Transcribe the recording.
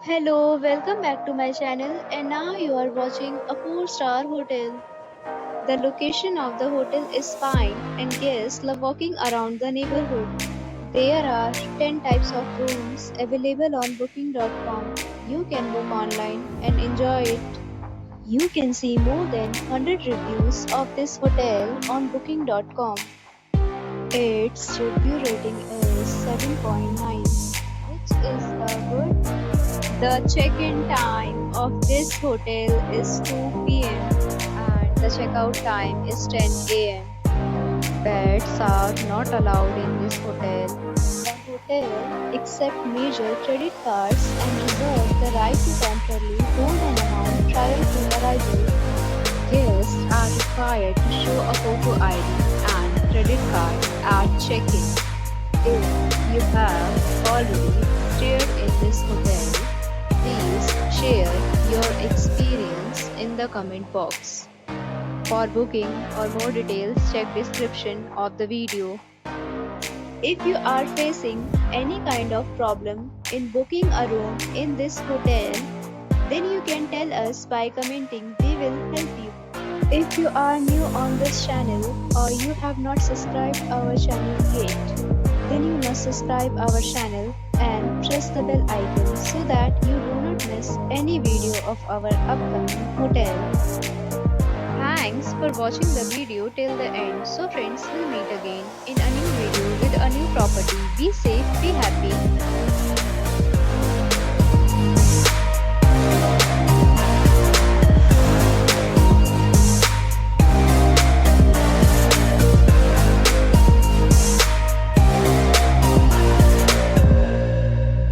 Hello, welcome back to my channel and now you are watching a 4-star hotel. The location of the hotel is fine and guests love walking around the neighborhood. There are 10 types of rooms available on booking.com. You can book online and enjoy it. You can see more than 100 reviews of this hotel on booking.com. Its review rating is 7.9, which is a good. The check-in time of this hotel is 2 p.m. and the checkout time is 10 a.m. Pets are not allowed in this hotel. The hotel accepts major credit cards and reserves the right to temporarily hold an amount prior to arrival. Guests are required to show a photo ID and credit card at check-in. If you have already stayed in this hotel, please share your experience in the comment box. For booking or more details, check description of the video. If you are facing any kind of problem in booking a room in this hotel, then you can tell us by commenting. We will help you. If you are new on this channel or you have not subscribed our channel yet, then you must subscribe our channel and press the bell icon so that you do not miss any video of our upcoming hotel. Thanks for watching the video till the end. So friends, we'll meet again in a new video with a new property. Be safe, be happy.